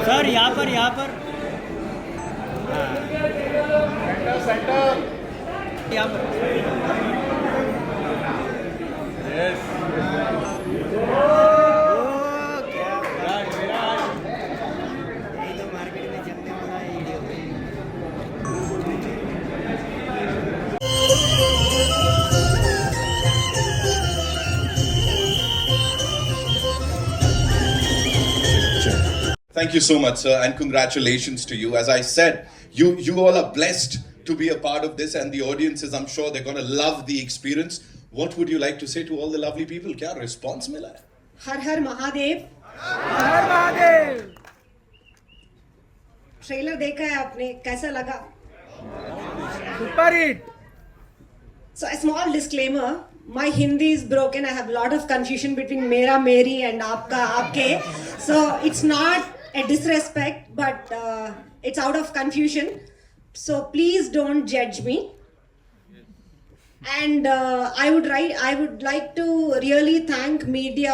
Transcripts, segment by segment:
Sir यहाँ पर centre यहाँ पर मार्केट में चलने वाला Thank you so much, sir, and congratulations to you. As I said, you all are blessed to be a part of this, and the audiences, I'm sure they're going to love the experience. What would you like to say to all the lovely people? क्या response मिला है? हर हर महादेव। हर Mahadev. Trailer देखा है आपने, कैसा लगा? Super hit. So a small disclaimer, my Hindi is broken. I have a lot of confusion between mera, meri and aapka, aapke. So it's not a disrespect, but it's out of confusion. So please don't judge me. And I would like to really thank media.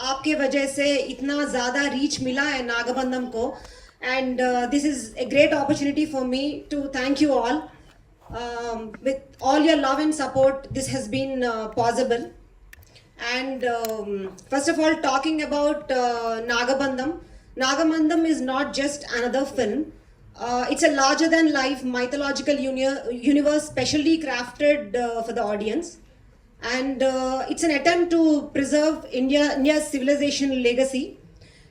आपके वजह से इतना ज़्यादा reach मिला है नागबंधम को. And this is a great opportunity for me to thank you all. With all your love and support, this has been possible. And first of all, talking about Nagabandham. Nagabandham is not just another film. It's a larger than life mythological universe specially crafted for the audience. And it's an attempt to preserve India's civilization legacy.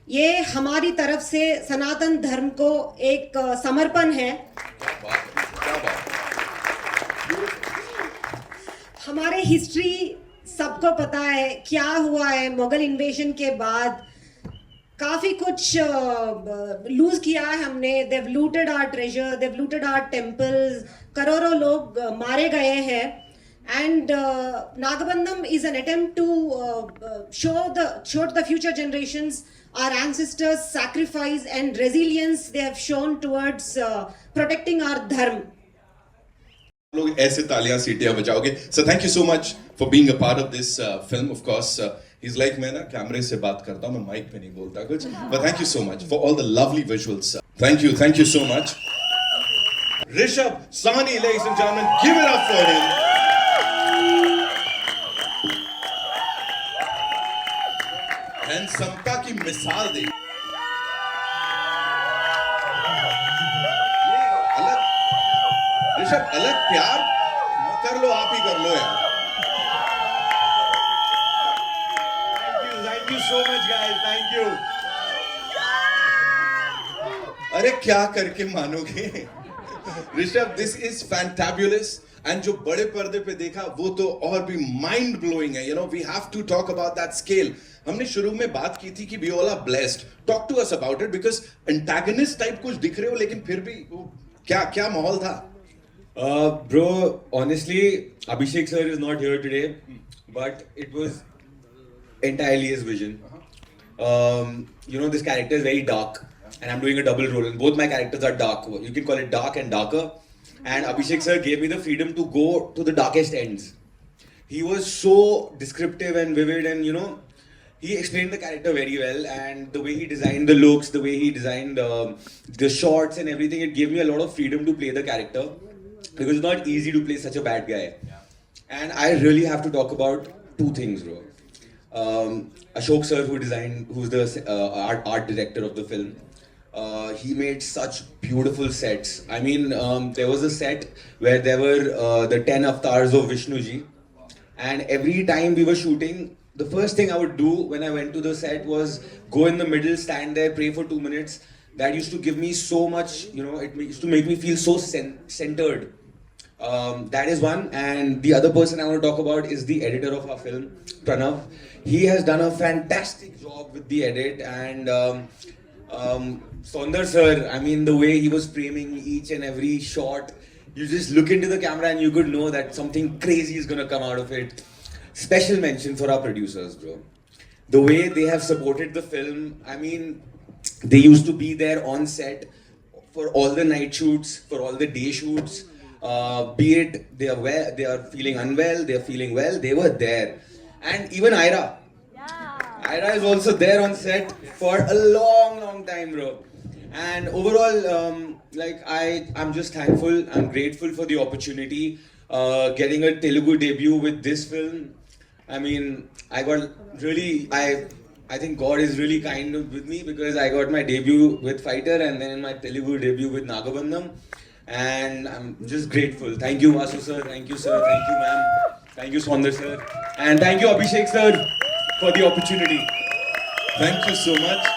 ये हमारी तरफ से सनातन धर्म को एक समर्पण है. हमारे हिस्ट्री सबको पता है क्या हुआ है. मुगल इन्वेशन के बाद काफ़ी कुछ लूज किया है हमने. They looted our treasure, they looted our temples. करोड़ों लोग मारे गए हैं. And Nagabandham is an attempt to show the future generations our ancestors sacrifice and resilience they have shown towards protecting our dharma. लोग ऐसे तालियां सीटियां बजाओगे. So thank you so much for being a part of this film. Of course, he's like मैं ना कैमरे से बात करता हूँ, मैं माइक पे नहीं बोलता कुछ. But thank you so much for all the lovely visuals. Thank you so much. Rishabh Sahni, ladies and gentlemen, give it up for him. हैंडसमता की मिसाल दे. ऋषभ अलग प्यार कर लो, आप ही कर लो यार. Thank you so much guys, thank you. अरे क्या करके मानोगे Rishabh, this is fantabulous. And जो बड़े पर्दे पे देखा वो तो और भी माइंड ब्लोइंग है. You know, we have to talk about that scale. हमने शुरू में बात की थी कि we all are blessed. Talk to us about it, because antagonist type कुछ दिख रहे हो, लेकिन फिर भी क्या माहौल था? Bro, honestly, Abhishek sir is not here today, but it was entirely his vision. You know, this character is very dark, and I'm doing a double role, and both my characters are dark. You can call it dark and darker. And Abhishek sir gave me the freedom to go to the darkest ends. He was so descriptive and vivid, and you know, he explained the character very well, and the way he designed the looks, the way he designed the shots and everything, it gave me a lot of freedom to play the character. Because it's not easy to play such a bad guy. And I really have to talk about two things, bro. Ashok sir, who's the art director of the film, he made such beautiful sets. I mean, there was a set where there were the 10 avatars of Vishnu ji, and every time we were shooting, the first thing I would do when I went to the set was go in the middle, stand there, pray for 2 minutes. That used to give me so much, you know, it used to make me feel so centered. That is one. And the other person I want to talk about is the editor of our film, Pranav. He has done a fantastic job with the edit. And Sundar sir, I mean, the way he was framing each and every shot, you just look into the camera and you could know that something crazy is going to come out of it. Special mention for our producers, bro. The way they have supported the film, I mean, they used to be there on set for all the night shoots, for all the day shoots. Be it they are feeling unwell, they are feeling well, they were there. And even Ira. Ira is also there on set for a long time, bro. And overall, I'm just thankful. I'm grateful for the opportunity. Getting a Telugu debut with this film. I mean, I think God is really kind with me because I got my debut with Fighter and then my Telugu debut with Nagabandham. And I'm just grateful. Thank you, Vasu sir. Thank you, sir. Thank you, ma'am. Thank you, Swander sir. And thank you, Abhishek sir, for the opportunity. Thank you so much.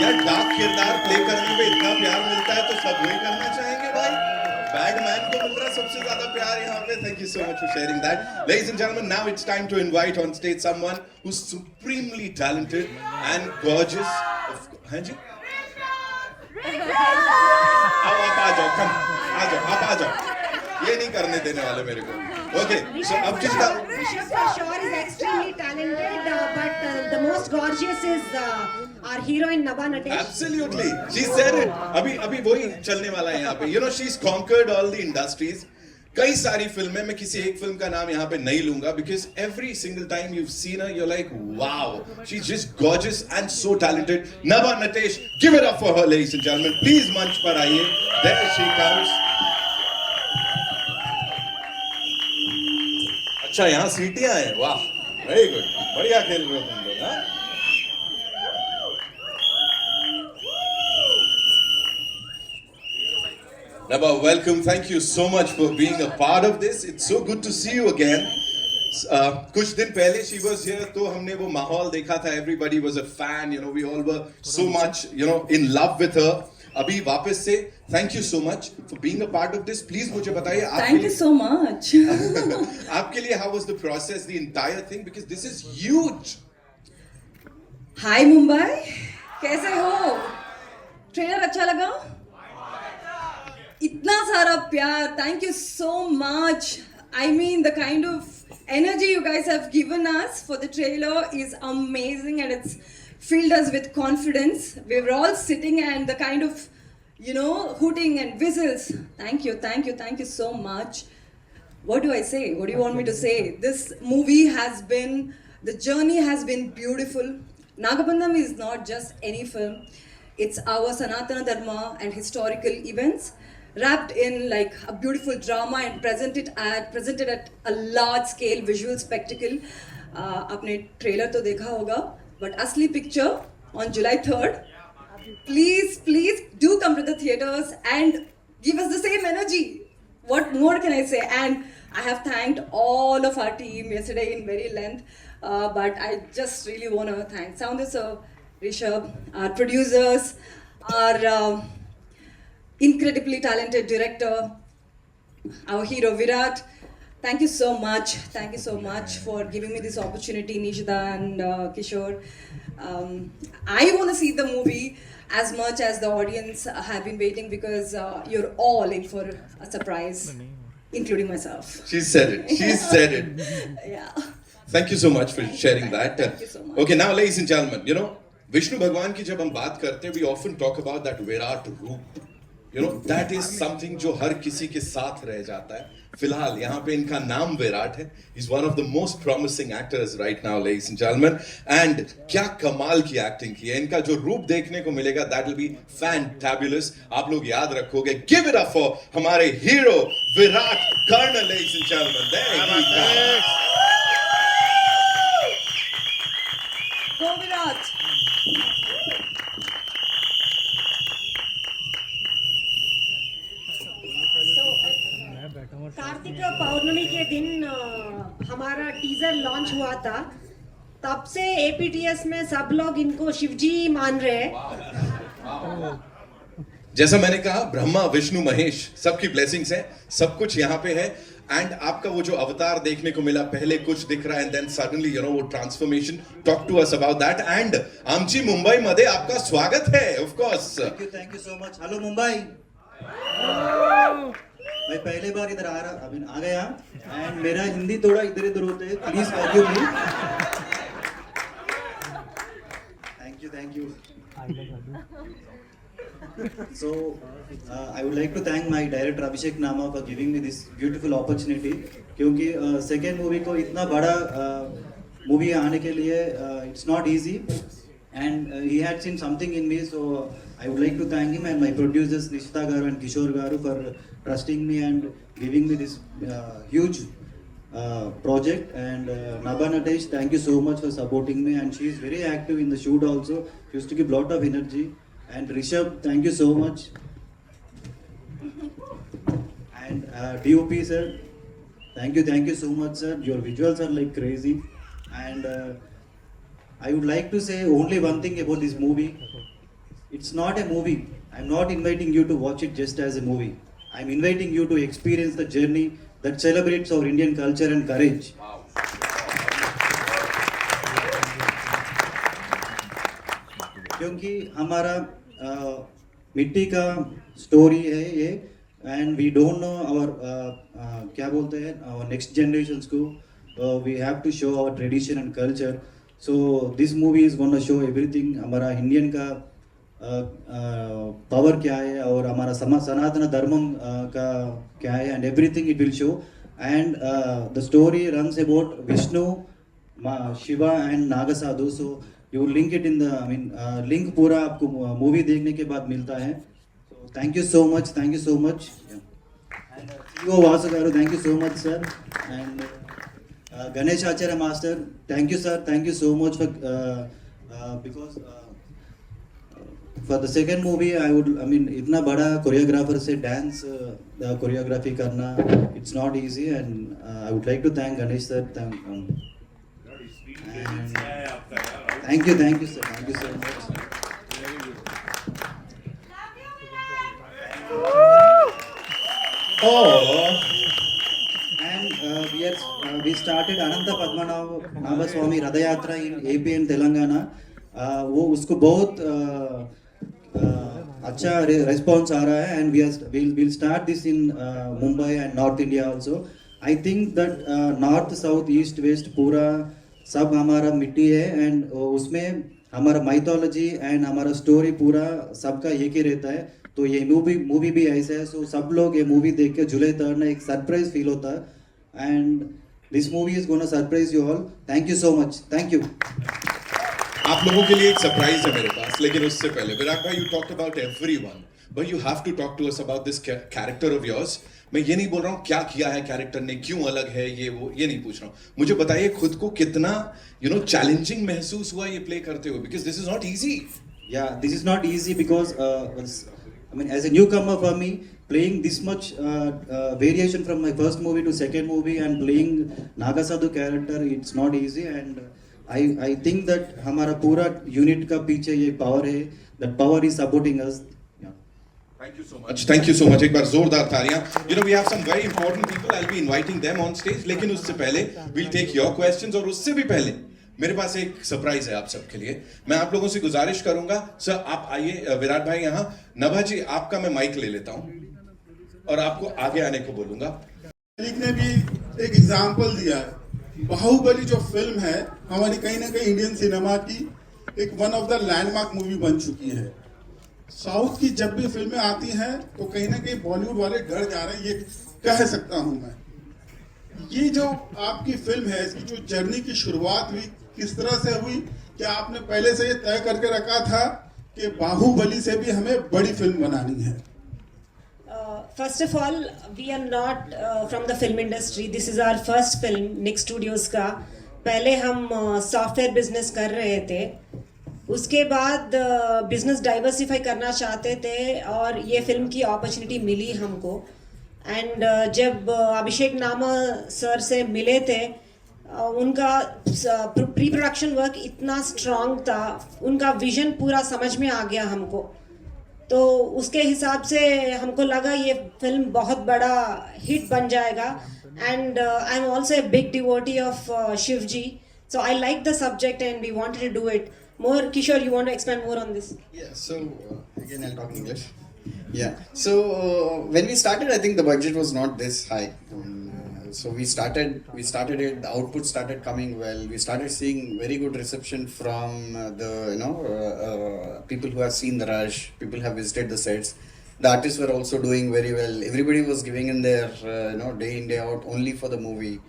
यार dark किरदार play करने में इतना प्यार मिलता है तो सब वही करना चाहेंगे भाई. Badman को मिल रहा है सबसे ज्यादा प्यार यहाँ पे. Thank you so much for sharing that. Ladies and gentlemen, now it's time to invite on stage someone who's supremely talented and gorgeous. हाँ जी? आओ आप आ जाओ, come, आ जाओ, आप आ जाओ. ये नहीं करने देने वाले मेरे को. Okay, so अब जिसका Rishabh for sure is extremely talented, but the most gorgeous is our heroine Nabha Natesh. Absolutely, she said it. अभी वही चलने वाला है यहाँ पे. You know, she's conquered all the industries. कई सारी फिल्में, मैं किसी एक फिल्म का नाम यहाँ पे नहीं लूंगा because every single time you've seen her, you're like, wow, she's just gorgeous and so talented. Nabha Natesh, give it up for her, ladies and gentlemen. Please मंच पर आइए. There she comes. अच्छा यहाँ सीटियां हैं. वाह, वेरी गुड. बढ़िया खेल रहे हो तुम लोग. हाँ, Nabha, welcome. Thank you so much for being a part of this. It's so good to see you again. कुछ दिन पहले she was here, तो हमने वो माहौल देखा था. Everybody was a fan. You know, we all were so much, you know, in love with her. अभी वापस से thank you so much for being a part of this. Please मुझे बताइए Thank you so much. आपके लिए how was the process, the entire thing, because this is huge. Hi Mumbai, कैसे हो? Trailer अच्छा लगा? इतना सारा प्यार. Thank you so much. I mean, the kind of energy you guys have given us for the trailer is amazing and it's filled us with confidence. We were all sitting and the kind of, you know, hooting and whistles. Thank you so much. What do I say? What do you want me to say? This movie the journey has been beautiful. Nagabandham is not just any film. It's our Sanatana Dharma and historical events wrapped in like a beautiful drama and presented at a large scale visual spectacle. आपने trailer तो देखा होगा, but asli picture on July 3rd. Please do come to the theaters and give us the same energy. What more can I say? And I have thanked all of our team yesterday in very length, but I just really want to thank Sounder sir, Rishabh, our producers, our incredibly talented director, our hero Virat. Thank you so much for giving me this opportunity, Nishida and Kishore. I want to see the movie as much as the audience have been waiting because you're all in for a surprise, including myself. She said it. Yeah. Thank you so much for sharing that. Thank you so much. Okay, now ladies and gentlemen, you know, Vishnu Bhagwan की जब हम बात करते हैं, we often talk about that Virat roop. You know, that is something जो हर किसी के साथ रह जाता है. फिलहाल यहाँ पे इनका नाम विराट है. He's one of the most promising actors right now, ladies and gentlemen. And क्या कमाल की एक्टिंग की है. इनका जो रूप देखने को मिलेगा, that will be fantabulous. आप लोग याद रखोगे. Give it up for हमारे hero Virat Karnan, ladies and gentlemen. There he comes. Go Virat. Kartik Pournami के दिन हमारा टीजर लॉन्च हुआ था. तब से एपीटीएस में सब लोग इनको शिवजी मान रहे हैं. जैसा मैंने कहा, ब्रह्मा विष्णु महेश सबकी ब्लेसिंग्स हैं. सब कुछ यहाँ पे है. एंड आपका वो जो अवतार देखने को मिला, पहले कुछ दिख रहा है and then suddenly you know वो transformation. Talk to us about that. And आमची मुंबई मध्ये आपका स्वागत है. Of course. Thank you so much. Hello Mumbai. मैं पहले बार इधर आ गया एंड मेरा हिंदी थोड़ा इधर उधर होते हैं. Please forgive me. Thank you. So, I would like to thank my director Abhishek Nama for giving me this beautiful opportunity. क्योंकि second movie को इतना बड़ा movie आने के लिए it's not easy, and he had seen something in me. So I would like to thank him and my producers Nishita Garu and Kishore Garu for trusting me and giving me this huge project. And Nabha Natesh, thank you so much for supporting me, and she is very active in the shoot also. She used to give lot of energy. And Rishabh, thank you so much. And DOP sir, thank you so much sir. Your visuals are like crazy. And I would like to say only one thing about this movie. It's not a movie. I'm not inviting you to watch it just as a movie. I'm inviting you to experience the journey that celebrates our Indian culture and courage. क्योंकि हमारा मिट्टी का story है ये, and we don't know our क्या बोलते हैं our next generations को we have to show our tradition and culture. So this movie is gonna show everything. हमारा इंडियन का पावर क्या है और हमारा सनातन धर्म का क्या है, and everything it will show. And the story runs about Vishnu, Shiva and Nagasadhu. So you link it in the link पूरा आपको मूवी देखने के बाद मिलता है. So thank you so much, thank you so much. And CEO Vasu garu, thank you so much sir. And Ganesh Acharya master, thank you sir, thank you so much for because for the second movie इतना बड़ा choreographer से dance choreography करना it's not easy, and I would like to thank Ganesh sir. Thank you sir, thank you so much. And we started Ananta Padmanabha Swami Radha Yatra in AP and Telangana. वो उसको बहुत अच्छा response आ रहा है, and we'll start this in Mumbai and North India also. I think that North, South, East, West पूरा सब हमारा मिट्टी है, एंड उसमें हमारा माइथोलॉजी एंड हमारा स्टोरी पूरा सबका एक ही रहता है. तो ये मूवी भी ऐसा है. सो सब लोग ये मूवी देख के जुलाई 3 ना एक सरप्राइज फील होता है, and this movie is gonna surprise you all. Thank you so much, thank you. आप लोगों के लिए एक सरप्राइज है मेरे पास, लेकिन उससे पहले विराट भाई, you talked about everyone, but you have to talk to us about this character of yours. मैं ये नहीं बोल रहा हूँ क्या किया है कैरेक्टर ने, क्यों अलग है, ये वो ये नहीं पूछ रहा हूँ. मुझे बताइए खुद को कितना चैलेंजिंग महसूस हुआ ये प्ले करते हुए, because this is not easy. Yeah, this is not easy because as a newcomer for me, playing this much variation from my first movie to second movie and playing Nagasadhu character, it's not easy. And I think that हमारा पूरा unit का पीछे ये power है, that power is supporting us. Thank you so much. Thank you so much. एक बार जोरदार तालियां. We have some very important people. I'll be inviting them on stage. लेकिन उससे पहले we'll take your questions, और उससे भी पहले मेरे पास एक सरप्राइज है आप सबके लिए. मैं आप लोगों से गुजारिश करूंगा, सर आप आइए, विराट भाई यहाँ, नभा जी आपका मैं माइक ले लेता हूँ और आपको आगे आने को बोलूंगा. ने भी एक एग्जाम्पल दिया है. बाहुबली जो फिल्म है हमारी कहीं ना कहीं इंडियन सिनेमा की एक one of the landmark movie बन चुकी है. साउथ की जब भी फिल्में आती हैं तो कहीं ना कहीं बॉलीवुड वाले डर जा रहे हैं, ये कह सकता हूं मैं. ये जो आपकी फिल्म है, इसकी जो जर्नी की शुरुआत हुई किस तरह से हुई? क्या आपने पहले से ये तय करके रखा था कि बाहुबली से भी हमें बड़ी फिल्म बनानी है? First of all, we are not from the film industry. This is our first film, Nick Studios का. पहले हम सॉफ्टवेयर बिजनेस कर रहे थे, उसके बाद बिजनेस डाइवर्सिफाई करना चाहते थे, और ये फिल्म की अपॉर्चुनिटी मिली हमको. एंड जब अभिषेक नामा सर से मिले थे, उनका प्री प्रोडक्शन वर्क इतना स्ट्रांग था, उनका विजन पूरा समझ में आ गया हमको. तो उसके हिसाब से हमको लगा ये फिल्म बहुत बड़ा हिट बन जाएगा. And I am also a big devotee of Shiv ji, so I like the subject and we wanted to do it. More, Kishore, you want to expand more on this? Yeah, so again I'll talk in English. Yeah, so when we started, I think the budget was not this high. So we started it. The output started coming well. We started seeing very good reception from people who have seen the rush. People have visited the sets. The artists were also doing very well. Everybody was giving in their day in day out only for the movie.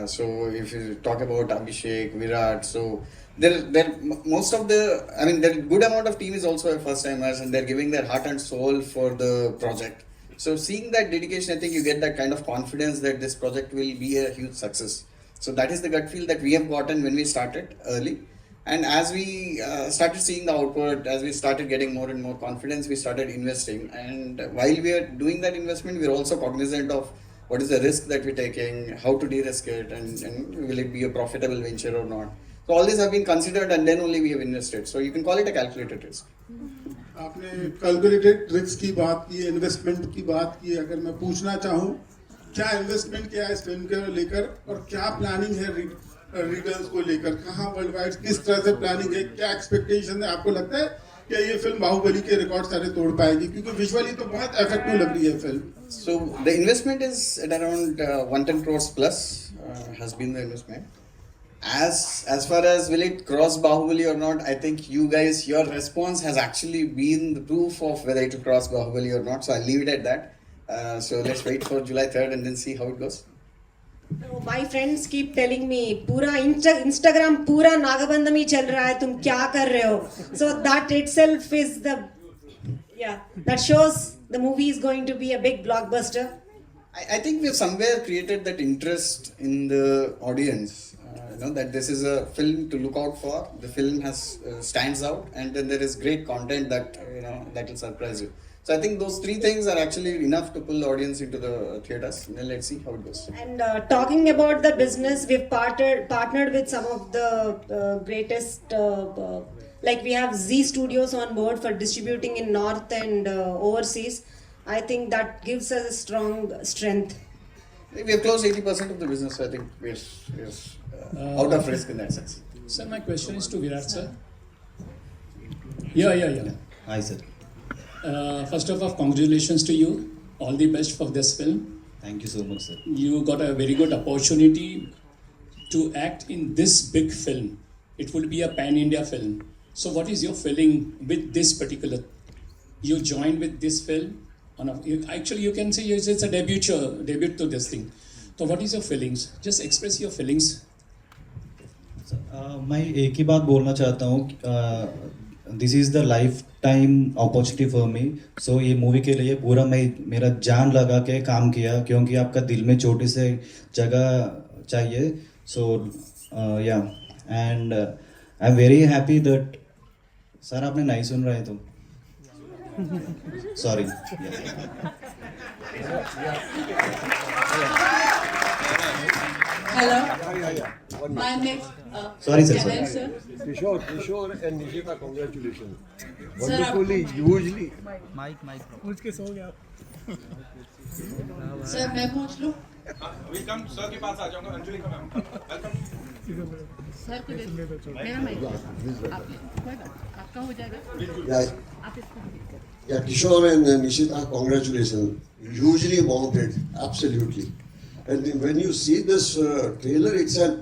So if you talk about Abhishek, Virat, so most of the, I mean, the good amount of team is also a first timers, and they're giving their heart and soul for the project. So seeing that dedication, I think you get that kind of confidence that this project will be a huge success. So that is the gut feel that we have gotten when we started early. And as we started seeing the output, as we started getting more and more confidence, we started investing. And while we are doing that investment, we are also cognizant of what is the risk that we're taking, how to de-risk it, and will it be a profitable venture or not. So all these have been considered, and then only we have invested. So you can call it a calculated risk. आपने calculated risk की बात की, investment की बात की. अगर मैं पूछना चाहूँ, क्या इन्वेस्टमेंट किया है इस फिल्म को लेकर और क्या प्लानिंग है रिटर्न्स को लेकर, कहाँ वर्ल्ड वाइड किस तरह से प्लानिंग है, क्या एक्सपेक्टेशन है? आपको लगता है कि ये फिल्म बाहुबली के रिकॉर्ड सारे तोड़ पाएगी, क्योंकि विजुअली तो बहुत इफेक्टिव लग रही है film. So the investment is at around 110 crores plus has been the investment. As far as will it cross Bahubali or not, I think you guys, your response has actually been the proof of whether it will cross Bahubali or not. So I'll leave it at that. So let's wait for July 3rd and then see how it goes. So my friends keep telling me, पूरा Instagram पूरा नागबंधम ही चल रहा है, तुम क्या कर रहे हो? So that itself is that shows the movie is going to be a big blockbuster. I think we have somewhere created that interest in the audience. That this is a film to look out for. The film has stands out, and then there is great content that that will surprise you. So I think those three things are actually enough to pull the audience into the theaters. Then let's see how it goes. And talking about the business, we've partnered with some of the greatest. Like we have Z Studios on board for distributing in North and overseas. I think that gives us a strong strength. We have closed 80% of the business, so I think we're out of risk in that sense. Sir, my question is to Virat sir. Yeah. Hi sir. First of all, congratulations to you. All the best for this film. Thank you so much sir. You got a very good opportunity to act in this big film. It will be a pan-India film. So what is your feeling with this particular? You joined with this film. Actually, you can say it's a debut to this thing. So what is your feelings? Just express your feelings. मैं एक ही बात बोलना चाहता हूँ. This is the lifetime opportunity for me. So ये movie के लिए पूरा मैं मेरा जान लगा के काम किया, क्योंकि आपका दिल में छोटी से जगह चाहिए. सो या and I am very happy that. Sir आपने नहीं सुन रहे तो sorry. Hello. My name. Sorry, sir, Can I, sorry. sir? Kishore and Nishita, congratulations. Sir, Wonderfully, hugely. Sir, मैं पूछ लूँ? वेलकम सर के पास आ जाऊंगा. अंजलि का मैम वेलकम. सर को दे दो. मेरा माइक. कोई बात. आपका हो जाएगा. आप इसको. Yeah, Kishore and Nishita, congratulations. Hugely mounted, absolutely. And when you see this trailer itself,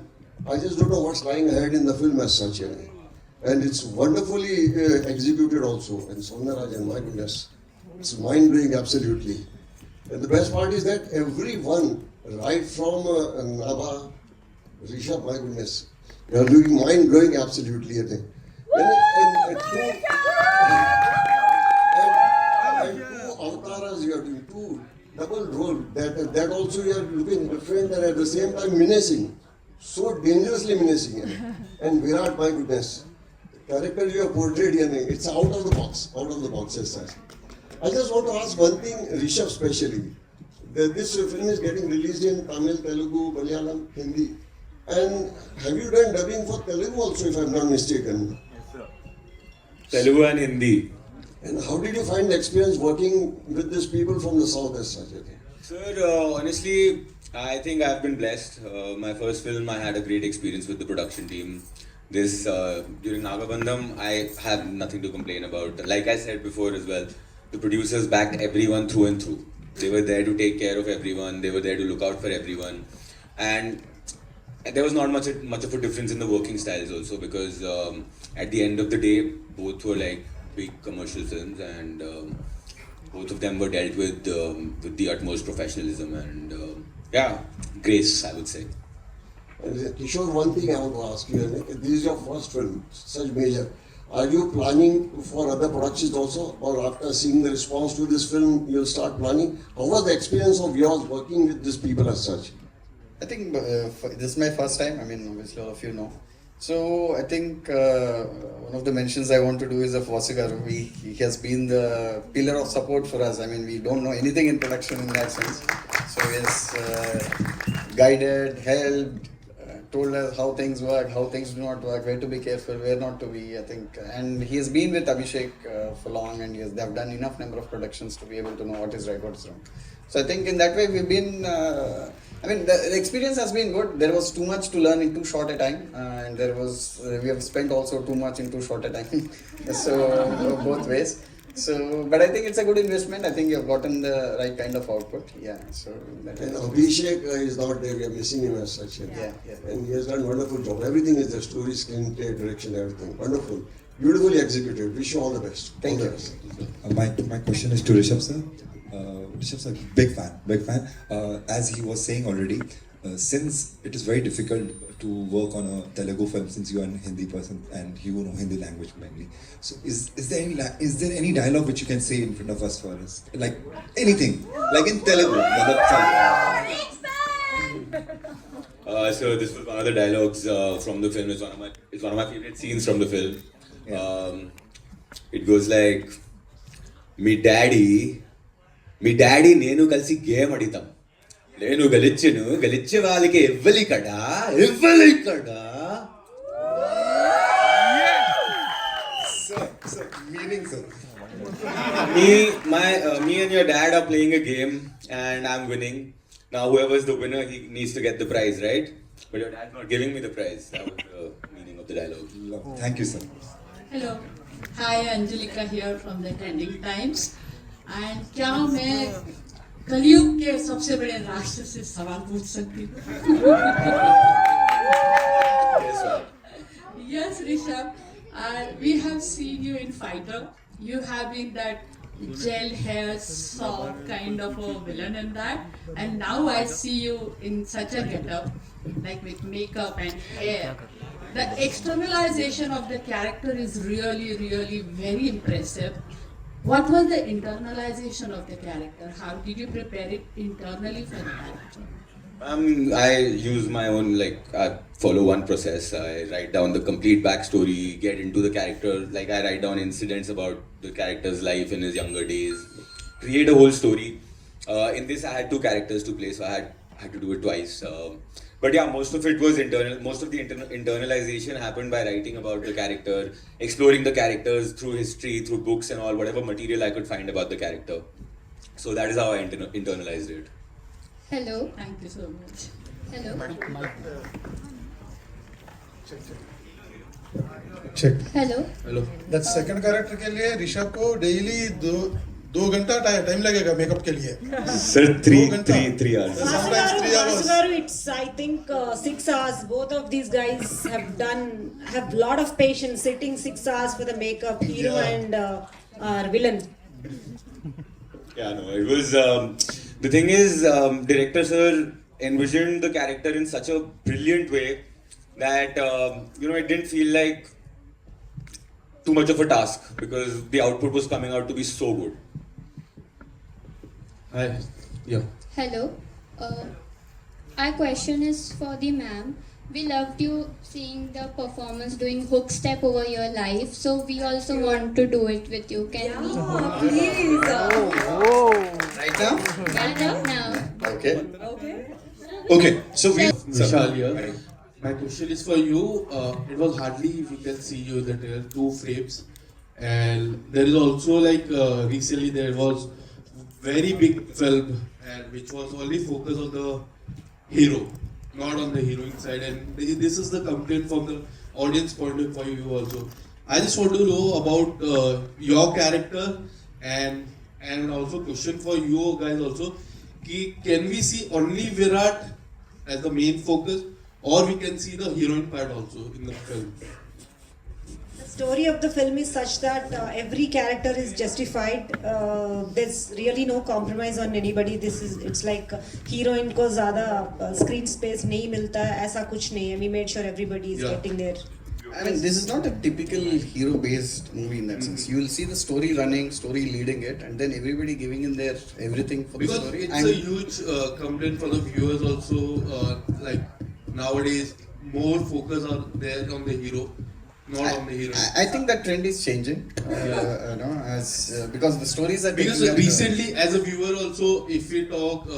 I just don't know what's lying ahead in the film as such. And it's wonderfully executed also. And Soundarajan, my goodness, it's mind-blowing, absolutely. And the best part is that everyone, right from Nabha, Rishabh, my goodness, they are doing mind-blowing, absolutely, I think. And two avataras you are doing, two double role, that also you are looking different and at the same time menacing, so dangerously menacing. And Virat, my goodness, the character you have portrayed here, it's out of the box as such. I just want to ask one thing, Rishabh especially. This film is getting released in Tamil, Telugu, Malayalam, Hindi. And have you done dubbing for Telugu also, if I'm not mistaken? Telugu and Hindi. And how did you find the experience working with these people from the south as such? Sir, honestly, I think I've been blessed. My first film, I had a great experience with the production team. This, during Nagabandham, I have nothing to complain about. Like I said before as well, the producers backed everyone through and through. They were there to take care of everyone. They were there to look out for everyone, and there was not much of a difference in the working styles also, because at the end of the day, both were like big commercial films, and both of them were dealt with the utmost professionalism and yeah, grace, I would say. Kishore, one thing I want to ask you, this is your first film, such major. Are you planning for other productions also, or after seeing the response to this film, you'll start planning? How was the experience of yours working with these people as such? I think this is my first time. I mean, obviously all of you know. So I think one of the mentions I want to do is of Vasugaru. He has been the pillar of support for us. I mean, we don't know anything in production in that sense. So he has guided, helped, told us how things work, how things do not work, where to be careful, where not to be, I think. And he has been with Abhishek for long, and they have done enough number of productions to be able to know what is right, what is wrong. So I think in that way we've been, I mean, the experience has been good. There was too much to learn in too short a time, and there was, we have spent also too much in too short a time. So both ways. So, but I think it's a good investment. I think you've gotten the right kind of output. Yeah. So. That And Abhishek is not there. We are missing him as such. Yeah. And he has done a wonderful job. Everything is the story, screenplay, direction, everything. Wonderful. Beautifully executed. Wish you all the best. Thank you. My question is to Rishabh sir. Rishabh sir, big fan. As he was saying already, since it is very difficult to work on a Telugu film, since you are a Hindi person and you know Hindi language mainly, so is there any dialogue which you can say in front of us for us, like anything, like in Telugu? So this was one of the dialogues from the film. It's one of my favorite scenes from the film. Yeah. It goes like, me daddy నేను కలిసి game ఆడితాం, నేను గెలిచే వాళ్ళకి ఇవ్వలికడా. Sir, meaning sir. Me and your dad are playing a game and I'm winning. Now whoever's the winner, he needs to get the prize, right? But your dad's not giving me the prize. That was the meaning of the dialogue. Thank you sir. Hello. Hi, Angelika here from the Trending Times. And क्या मैं कलयुग के सबसे बड़े राष्ट्र से सवाल पूछ सकती हूँ? Yes, Rishabh. We have seen you in Fighter. You have been that gel hair, soft kind of a villain in that. And now I see you in such a getup, like with makeup and hair. The externalization of the character is really, really very impressive. What was the internalization of the character? How did you prepare it internally for the character? I use my own, I follow one process. I write down the complete backstory, get into the character. Like, I write down incidents about the character's life in his younger days, create a whole story. In this, I had two characters to play, so I had to do it twice. But yeah, most of it was internal. Most of the internalization happened by writing about the character, exploring the characters through history, through books and all, whatever material I could find about the character. So that is how I internalized it. Hello. Thank you so much. Hello. check Hello. that second character के लिए ऋषभ को daily दो घंटा time लगेगा makeup के लिए. Sir, three hours. Sometimes 3 hours. Vasugaru, it's I think 6 hours. Both of these guys have lot of patience sitting 6 hours for the makeup, hero and our villain. Yeah, no, it was. The thing is, director sir envisioned the character in such a brilliant way that it didn't feel like too much of a task, because the output was coming out to be so good. Hi. Yeah. Hello. Our question is for the ma'am. We loved you seeing the performance doing hook step over your life, so we also want to do it with you. Can we? Please. Right now? Right now. Okay. Okay, so we. Vishal here. My question is for you. It was hardly we can see you in the trailer, 2 frames, and there is also recently there was very big film and which was only focused on the hero, not on the heroine side, and this is the complaint from the audience point of view also. I just want to know about your character and And also question for you guys also, can we see only Virat as the main focus, or we can see the heroine part also in the film? The story of the film is such that every character is justified. There's really no compromise on anybody. It's like heroine को ज़्यादा screen space नहीं मिलता है, ऐसा कुछ नहीं है. We made sure everybody is getting there. I mean, this is not a typical hero-based movie in that sense. You will see the story running, story leading it, and then everybody giving in their everything for the story. Because it's a huge complaint for the viewers also. Like nowadays, more focus are there on the hero, not on the heroine. I think that trend is changing. Because the stories are. Because recently, as a viewer also, if we talk,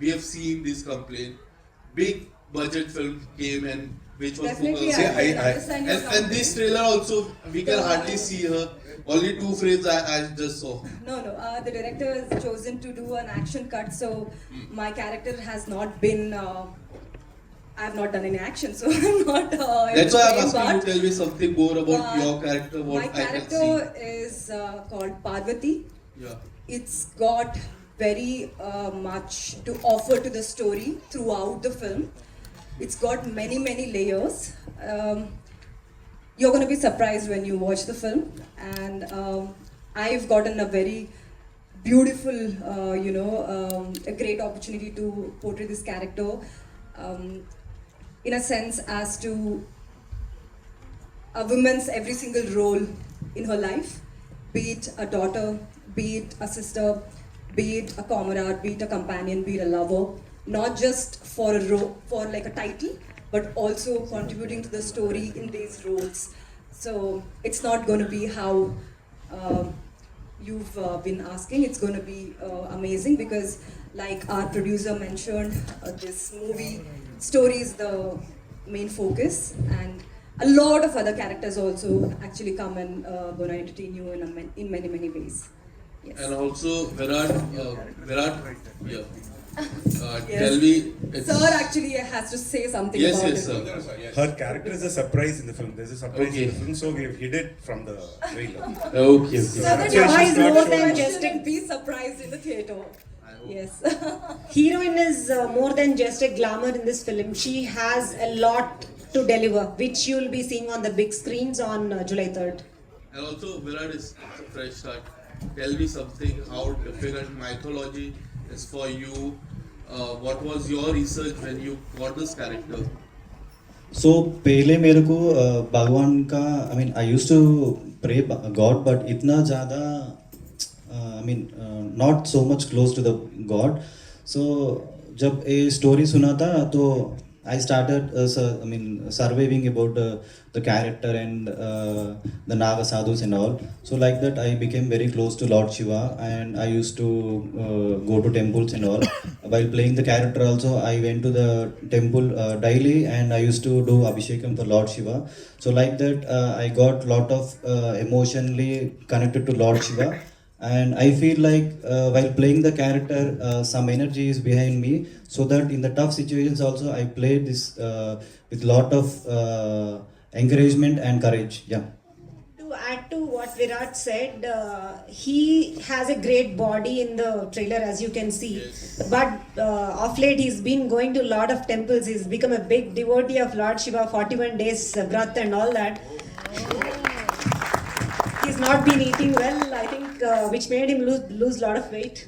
we have seen this complaint. Big budget film came and which was Definitely, focused. And this trailer also, we can hardly see her. Only 2 frames I just saw. No, the director has chosen to do an action cut, so my character has not been. I have not done any action, so I'm not. That's why I'm asking you. Tell me something more about your character. What my I can character see. is called Parvati. Yeah. It's got very much to offer to the story throughout the film. It's got many layers. You're going to be surprised when you watch the film, and I've gotten a very beautiful, a great opportunity to portray this character in a sense as to a woman's every single role in her life, be it a daughter, be it a sister, be it a comrade, be it a companion, be it a lover. Not just for for like a title, but also contributing to the story in these roles. So it's not going to be how you've been asking. It's going to be amazing because, like our producer mentioned, this movie story is the main focus, and a lot of other characters also actually come and going to entertain you in many ways. Yes. And also Virat, yeah. Tell me. Sir actually has to say something Yes, about yes, it. sir. Her character is a surprise in the film. There's a surprise in the film, so we've hid it from the trailer. Okay. Southern Java is more than just a Be surprised in the theater. Yes. heroine is more than just a glamour in this film. She has a lot to deliver, which you'll be seeing on the big screens on July 3rd. And also Virat is a fresh start. Tell me something. How difficult mythology is for you? What was your research when you got this character? So पहले मेरे को भगवान का I used to pray God, but इतना ज़्यादा not so much close to the God. So जब ये story सुना था तो I started surveying about the character and the Naga sadhus and all. So like that I became very close to Lord Shiva, and I used to go to temples and all. While playing the character also, I went to the temple daily, and I used to do Abhishekam for Lord Shiva. So like that I got lot of emotionally connected to Lord Shiva. And I feel like while playing the character, some energy is behind me, so that in the tough situations also I played this with lot of encouragement and courage. Yeah. To add to what Virat said, he has a great body in the trailer, as you can see. Yes. But of late he's been going to a lot of temples. He's become a big devotee of Lord Shiva, 41 days Vrat and all that. He's not been eating well, I think, which made him lose lot of weight.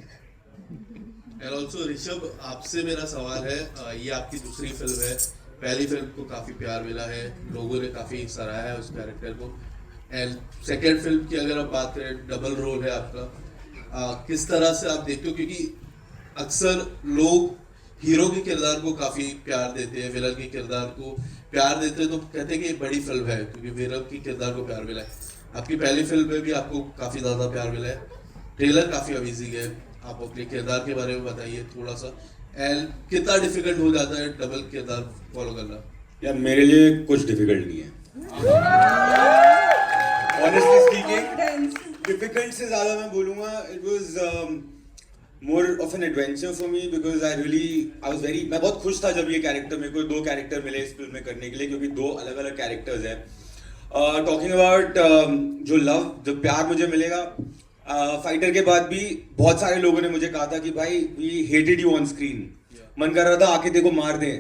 And also Rishabh, आपसे मेरा सवाल है, ये आपकी दूसरी film है. पहली film को काफी प्यार मिला है, लोगों ने काफी सराहा है उस कैरेक्टर को. एंड सेकंड फिल्म की अगर आप बात करें, डबल रोल है आपका. किस तरह से आप देखते हो, क्योंकि अक्सर लोग हीरो के किरदार को काफी प्यार देते हैं, विलन के किरदार को प्यार देते हैं, तो कहते हैं कि ये बड़ी फिल्म है क्योंकि विलन के किरदार को प्यार मिला है. आपकी पहली फिल्म में भी आपको काफी ज्यादा प्यार मिला है. ट्रेलर काफी अमेजिंग है. आप अपने किरदार के बारे में बताइए थोड़ा सा. एंड कितना डिफिकल्ट हो जाता है डबल किरदार फॉलो करना? यार मेरे लिए कुछ डिफिकल्ट नहीं है. Honestly speaking, डिफिकल्ट से ज़्यादा मैं बोलूँगा it was more of an adventure for me because मैं बहुत खुश था जब ये कैरेक्टर, मेरे को 2 कैरेक्टर मिले इस फिल्म में करने के लिए, क्योंकि 2 अलग अलग कैरेक्टर्स हैं. टॉकिंग अबाउट जो प्यार मुझे मिलेगा, फाइटर के बाद भी बहुत सारे लोगों ने मुझे कहा था कि भाई we hated you on screen, मन कर रहा था आके तेरे को मार दें,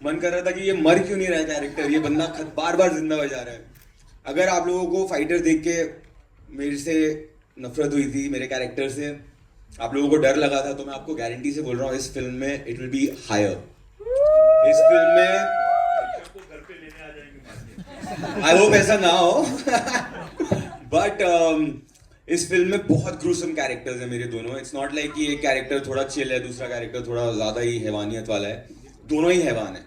मन कर रहा था कि ये मर क्यों नहीं रहा है कैरेक्टर, ये बंदा बार बार जिंदा हो जा रहा है. अगर आप लोगों को फाइटर देख के मेरे से नफरत हुई थी, मेरे कैरेक्टर से आप लोगों को डर लगा था, तो मैं आपको गारंटी से बोल रहा हूँ इस फिल्म में इट विल बी हायर. इस फिल्म में आई होप ऐसा ना हो बट इस फिल्म में बहुत ग्रूसम कैरेक्टर्स हैं मेरे दोनों. इट्स नॉट लाइक कि एक कैरेक्टर थोड़ा चिल है, दूसरा कैरेक्टर थोड़ा ज्यादा ही हैवानियत वाला है. दोनों ही हैवान है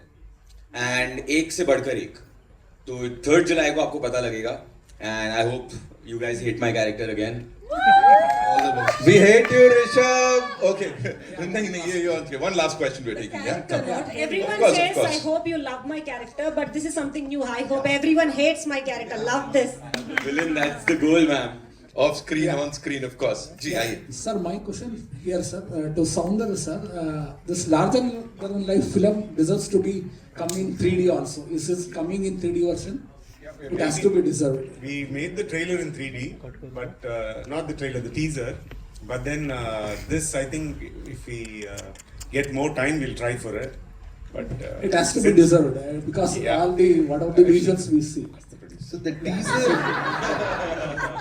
एंड एक से बढ़कर एक. तो 3 जुलाई को आपको पता लगेगा and I hope you guys hate my character again. We hate you, Rishabh. Okay. नहीं, ये okay. One last question we're taking. Yeah. Come on. Everyone Of course, says, of course. I hope you love my character, but this is something new. I hope everyone hates my character. Love this. Villain, that's the goal, ma'am. Off screen, on screen, of course. जी आइए. Sir, my question here, sir, to Sounder, sir, this larger than life film deserves to be come in 3D also. Is this coming in 3D version? It has to be deserved. We made the trailer in 3D, but not the trailer, the teaser. But then this, I think, if we get more time, we'll try for it. But it has to be deserved because all the whatever the visions we see. So the teaser,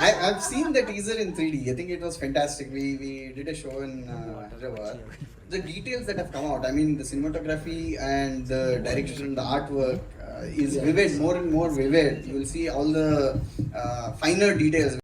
I've seen the teaser in 3D. I think it was fantastic. We did a show in Hyderabad. The details that have come out, I mean, the cinematography and the direction, the artwork is vivid, more and more vivid. You will see all the finer details.